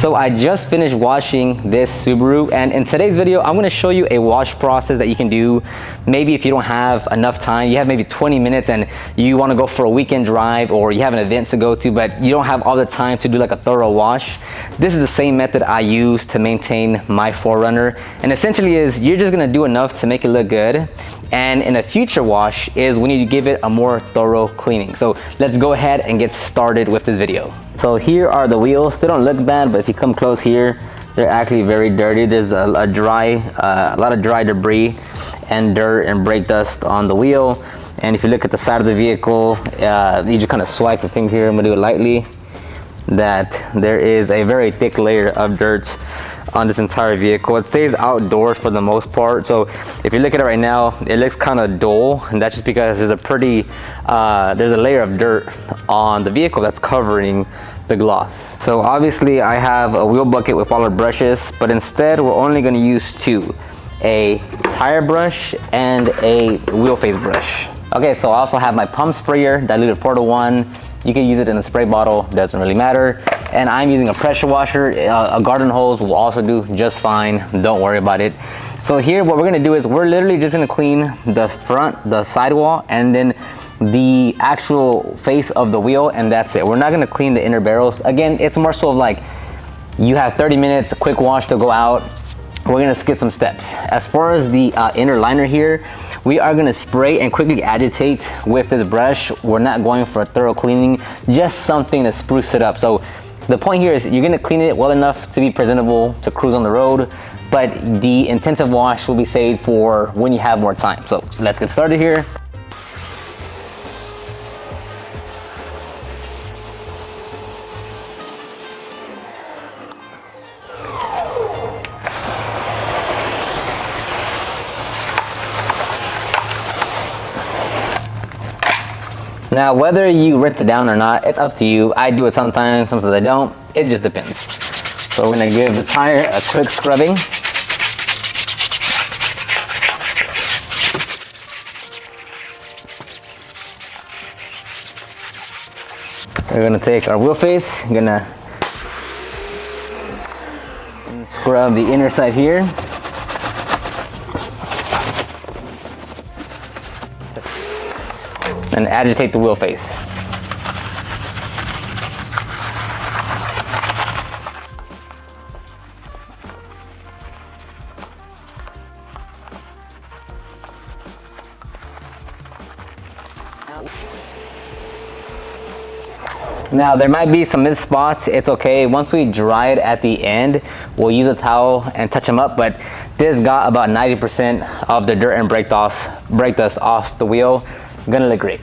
So I just finished washing this Subaru, and in today's video I'm going to show you a wash process that you can do. Maybe if you don't have enough time, you have maybe 20 minutes and you want to go for a weekend drive, or you have an event to go to but you don't have all the time to do like a thorough wash. This is the same method I use to maintain my 4Runner, and essentially is you're just going to do enough to make it look good, and in a future wash is when you give it a more thorough cleaning. So let's go ahead and get started with this video. So here are the wheels. They don't look bad, but if you come close here, they're actually very dirty. There's a lot of dry debris and dirt and brake dust on the wheel. And if you look at the side of the vehicle, you just kind of swipe the thing here. I'm gonna do it lightly. That there is a very thick layer of dirt on this entire vehicle. It stays outdoors for the most part, so if you look at it right now, it looks kind of dull, and that's just because there's a layer of dirt on the vehicle that's covering the gloss. So obviously I have a wheel bucket with all our brushes, but instead we're only going to use two, a tire brush and a wheel face brush. Okay, so I also have my pump sprayer diluted 4:1. You can use it in a spray bottle, doesn't really matter. And I'm using a pressure washer. A garden hose will also do just fine, don't worry about it. So here what we're gonna do is we're literally just gonna clean the front, the sidewall, and then the actual face of the wheel, and that's it. We're not gonna clean the inner barrels. Again, it's more so of like, you have 30 minutes, a quick wash to go out. We're gonna skip some steps. As far as the inner liner here, we are gonna spray and quickly agitate with this brush. We're not going for a thorough cleaning, just something to spruce it up. So the point here is you're gonna clean it well enough to be presentable to cruise on the road, but the intensive wash will be saved for when you have more time. So let's get started here. Now, whether you rinse it down or not, it's up to you. I do it sometimes I don't. It just depends. So we're gonna give the tire a quick scrubbing. We're gonna take our wheel face, gonna scrub the inner side here. And agitate the wheel face. Now there might be some missed spots, it's okay. Once we dry it at the end, we'll use a towel and touch them up, but this got about 90% of the dirt and brake dust off the wheel. Gonna look great.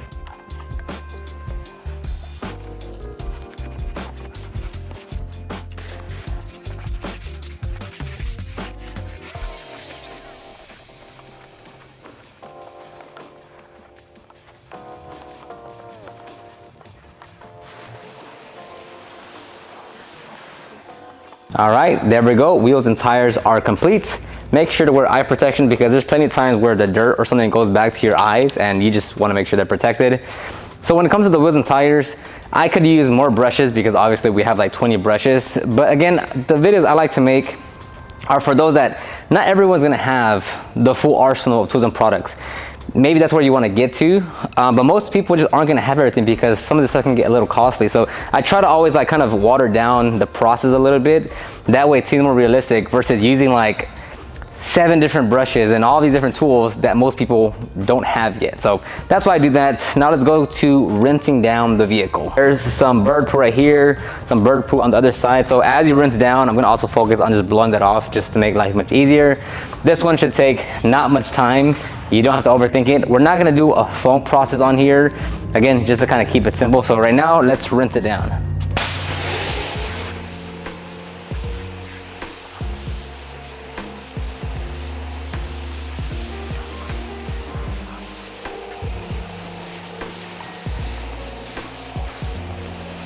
All right, there we go. Wheels and tires are complete. Make sure to wear eye protection because there's plenty of times where the dirt or something goes back to your eyes and you just want to make sure they're protected. So when it comes to the wheels and tires, I could use more brushes because obviously we have like 20 brushes. But again, the videos I like to make are for those that not everyone's gonna have the full arsenal of tools and products. Maybe that's where you want to get to, but most people just aren't gonna have everything because some of this stuff can get a little costly. So I try to always like kind of water down the process a little bit. That way it seems more realistic versus using like 7 different brushes and all these different tools that most people don't have yet. So that's why I do that. Now let's go to rinsing down the vehicle. There's some bird poo right here, some bird poo on the other side. So as you rinse down, I'm gonna also focus on just blowing that off just to make life much easier. This one should take not much time. You don't have to overthink it. We're not gonna do a foam process on here. Again, just to kind of keep it simple. So right now, let's rinse it down.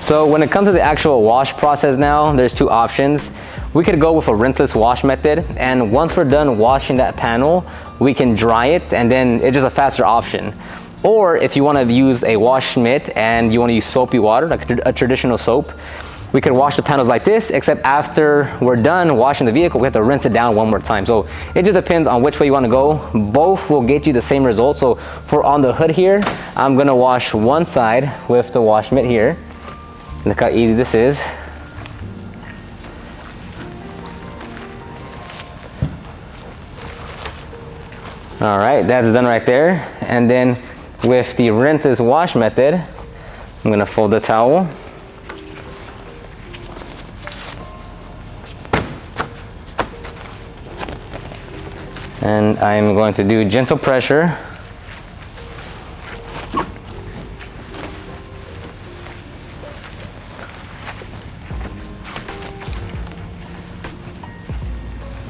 So when it comes to the actual wash process now, there's 2 options. We could go with a rinseless wash method, and once we're done washing that panel, we can dry it, and then it's just a faster option. Or if you want to use a wash mitt and you want to use soapy water, like a traditional soap, we could wash the panels like this, except after we're done washing the vehicle, we have to rinse it down one more time. So it just depends on which way you want to go. Both will get you the same result. So for on the hood here, I'm gonna wash one side with the wash mitt here. Look how easy this is. All right, that's done right there. And then with the rinseless wash method, I'm gonna fold the towel. And I'm going to do gentle pressure.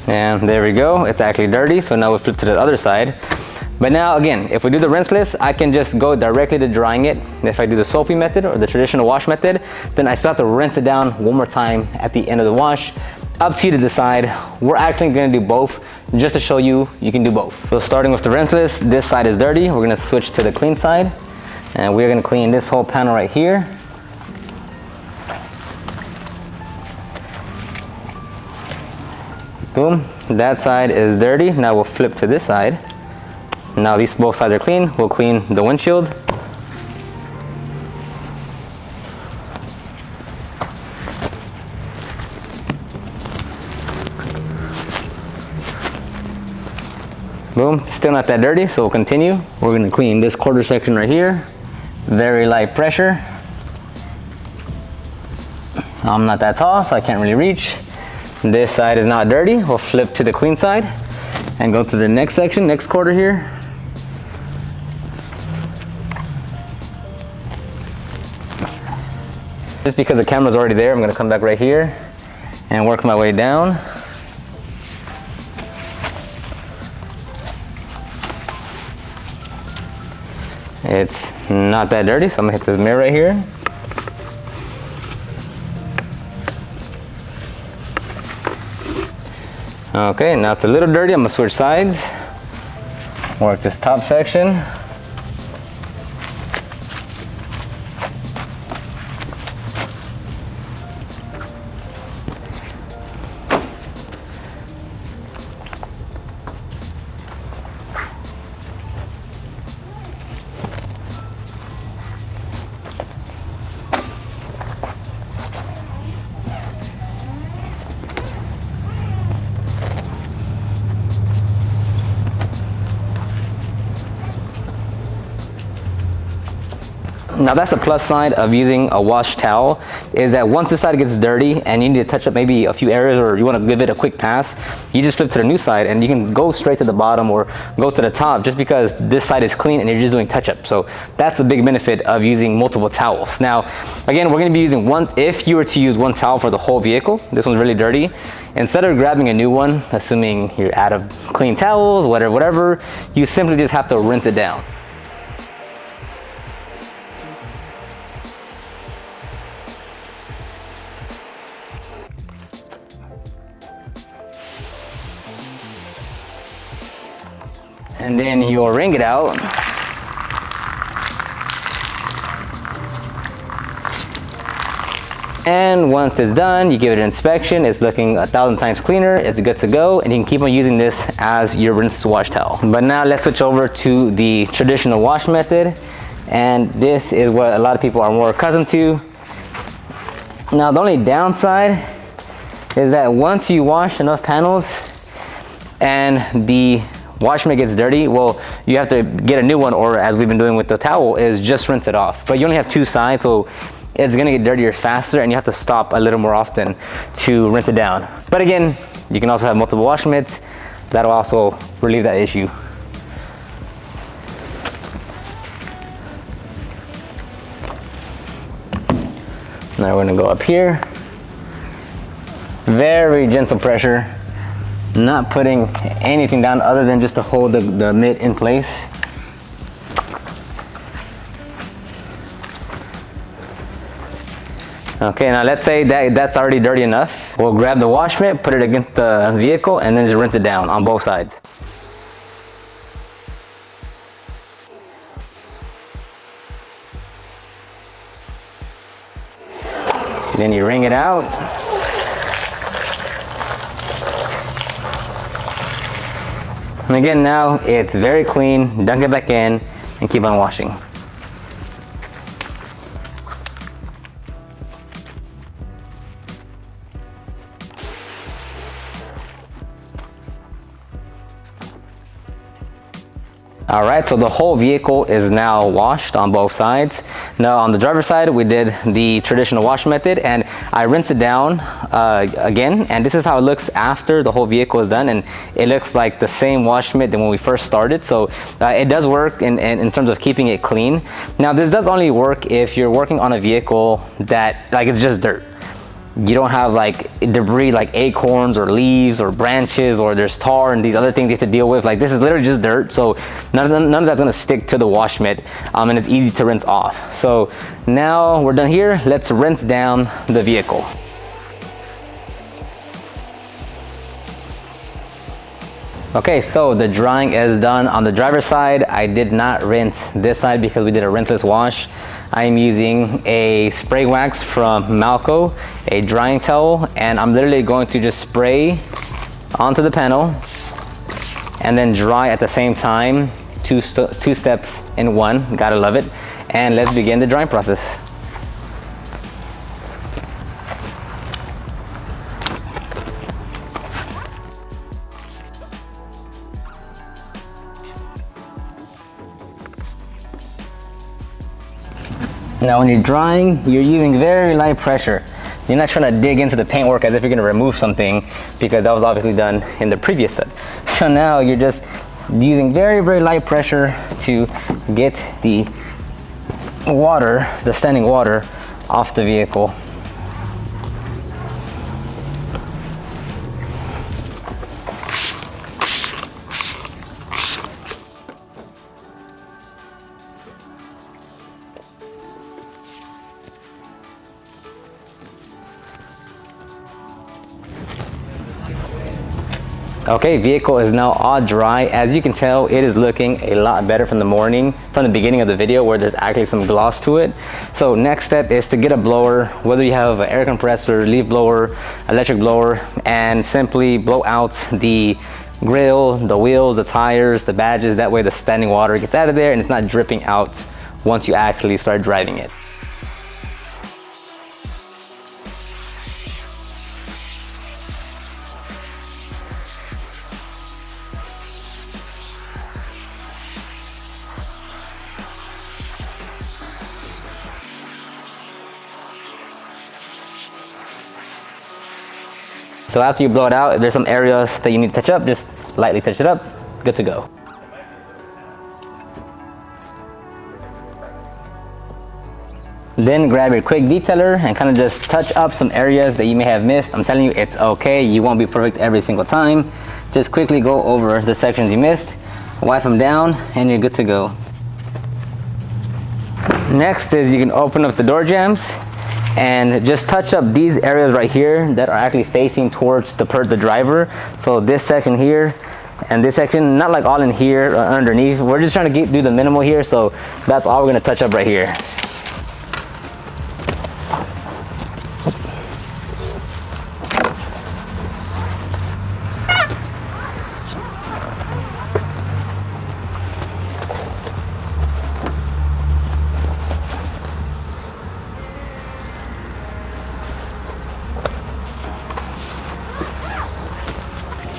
And there we go, it's actually dirty, so now we flip to the other side. But now again, if we do the rinseless, I can just go directly to drying it. And if I do the soapy method or the traditional wash method, then I still have to rinse it down one more time at the end of the wash. Up to you to decide. We're actually gonna do both just to show you you can do both. So starting with the rinseless, this side is dirty. We're gonna switch to the clean side. And we're gonna clean this whole panel right here. Boom, that side is dirty. Now we'll flip to this side. Now these both sides are clean. We'll clean the windshield. Boom, still not that dirty, so we'll continue. We're gonna clean this quarter section right here. Very light pressure. I'm not that tall, so I can't really reach. This side is not dirty. We'll flip to the clean side and go to the next section, next quarter here. Just because the camera's already there, I'm gonna come back right here and work my way down. It's not that dirty, so I'm gonna hit this mirror right here. Okay, now it's a little dirty. I'm gonna switch sides. Work this top section. Now that's the plus side of using a wash towel, is that once this side gets dirty and you need to touch up maybe a few areas or you want to give it a quick pass, you just flip to the new side and you can go straight to the bottom or go to the top just because this side is clean and you're just doing touch up. So that's the big benefit of using multiple towels. Now, again, we're going to be using one. If you were to use one towel for the whole vehicle, this one's really dirty, instead of grabbing a new one, assuming you're out of clean towels, whatever, you simply just have to rinse it down. And then you'll wring it out. And once it's done, you give it an inspection. It's looking 1,000 times cleaner. It's good to go. And you can keep on using this as your rinseless wash towel. But now let's switch over to the traditional wash method. And this is what a lot of people are more accustomed to. Now the only downside is that once you wash enough panels and the wash mitt gets dirty, well, you have to get a new one, or as we've been doing with the towel, is just rinse it off. But you only have two sides, so it's gonna get dirtier faster and you have to stop a little more often to rinse it down. But again, you can also have multiple wash mitts. That'll also relieve that issue. Now we're gonna go up here. Very gentle pressure. Not putting anything down other than just to hold the mitt in place. Okay, now let's say that's already dirty enough. We'll grab the wash mitt, put it against the vehicle, and then just rinse it down on both sides. Then you wring it out. And again, now it's very clean. Dunk it back in and keep on washing. All right, so the whole vehicle is now washed on both sides. Now on the driver's side, we did the traditional wash method, and I rinsed it down again, and this is how it looks after the whole vehicle is done, and it looks like the same wash mitt than when we first started. So it does work in terms of keeping it clean. Now this does only work if you're working on a vehicle that like it's just dirt. You don't have like debris like acorns or leaves or branches, or there's tar and these other things you have to deal with. Like this is literally just dirt, so none of that's gonna stick to the wash mitt, and it's easy to rinse off. So now we're done here. Let's rinse down the vehicle. Okay, so the drying is done on the driver's side. I did not rinse this side because we did a rinseless wash. I am using a spray wax from Malco, a drying towel, and I'm literally going to just spray onto the panel and then dry at the same time, two steps in one. Gotta love it. And let's begin the drying process. Now when you're drying, you're using very light pressure. You're not trying to dig into the paintwork as if you're going to remove something, because that was obviously done in the previous step. So now you're just using very, very light pressure to get the water, the standing water, off the vehicle. Okay, vehicle is now all dry. As you can tell, it is looking a lot better from the beginning of the video, where there's actually some gloss to it. So next step is to get a blower, whether you have an air compressor, leaf blower, electric blower, and simply blow out the grill, the wheels, the tires, the badges. That way the standing water gets out of there and it's not dripping out once you actually start driving it. So after you blow it out, if there's some areas that you need to touch up, just lightly touch it up, good to go. Then grab your quick detailer and kind of just touch up some areas that you may have missed. I'm telling you, it's okay. You won't be perfect every single time. Just quickly go over the sections you missed, wipe them down, and you're good to go. Next is you can open up the door jambs and just touch up these areas right here that are actually facing towards the driver. So this section here and this section, not like all in here or underneath. We're just trying to do the minimal here, so that's all we're gonna touch up right here.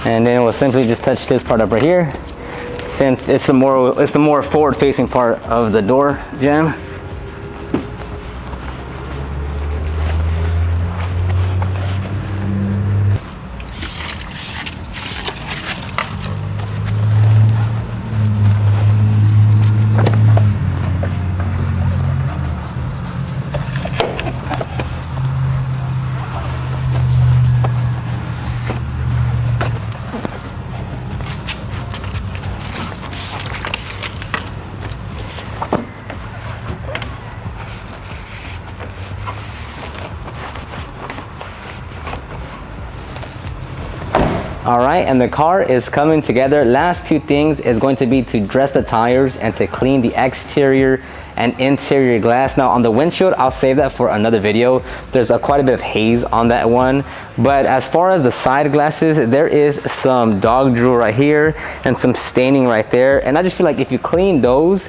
And then we'll simply just touch this part up right here, since it's the more forward-facing part of the door jamb. All right, and the car is coming together. Last two things is going to be to dress the tires and to clean the exterior and interior glass. Now on the windshield, I'll save that for another video. There's quite a bit of haze on that one. But as far as the side glasses, there is some dog drool right here and some staining right there. And I just feel like if you clean those,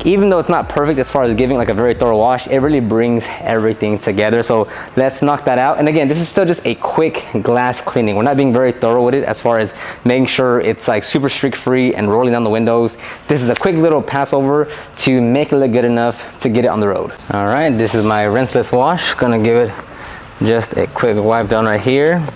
even though it's not perfect as far as giving like a very thorough wash, it really brings everything together. So let's knock that out. And again, this is still just a quick glass cleaning. We're not being very thorough with it as far as making sure it's like super streak free and rolling down the windows. This is a quick little pass over to make it look good enough to get it on the road. All right, this is my rinseless wash. Gonna give it just a quick wipe down right here.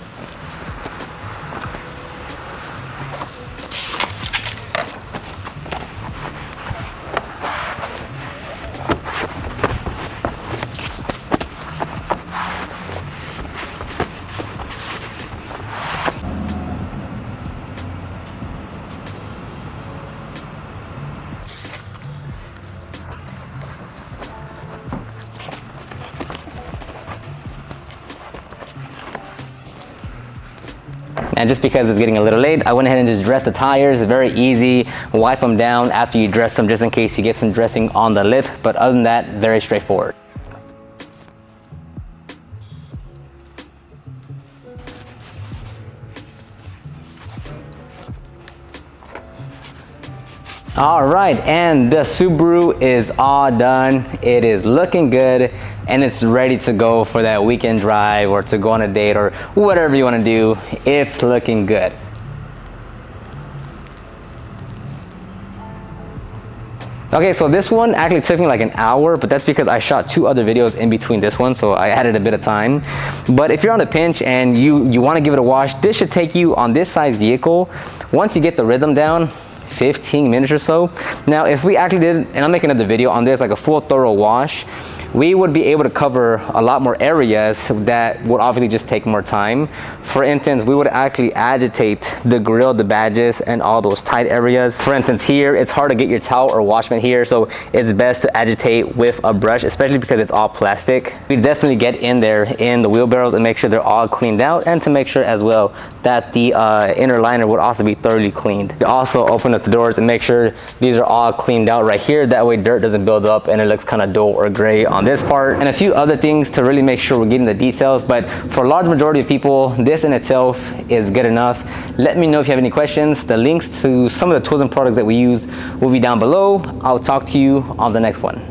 And just because it's getting a little late, I went ahead and just dressed the tires. Very easy. Wipe them down after you dress them just in case you get some dressing on the lip. But other than that, very straightforward. All right, and the Subaru is all done. It is looking good and it's ready to go for that weekend drive or to go on a date or whatever you want to do. It's looking good. Okay, so this one actually took me like an hour, but that's because I shot 2 other videos in between this one, so I added a bit of time. But if you're on a pinch and you want to give it a wash, this should take you on this size vehicle, once you get the rhythm down, 15 minutes or so. Now if we actually did, and I'm making another video on this, like a full thorough wash, we would be able to cover a lot more areas that would obviously just take more time. For instance, we would actually agitate the grill, the badges, and all those tight areas. For instance, here, it's hard to get your towel or washment here, so it's best to agitate with a brush, especially because it's all plastic. We definitely get in there in the wheelbarrows and make sure they're all cleaned out, and to make sure as well that the inner liner would also be thoroughly cleaned. You also open up the doors and make sure these are all cleaned out right here. That way dirt doesn't build up and it looks kind of dull or gray on this part, and a few other things to really make sure we're getting the details. But for a large majority of people, this in itself is good enough. Let me know if you have any questions. The links to some of the tools and products that we use will be down below. I'll talk to you on the next one.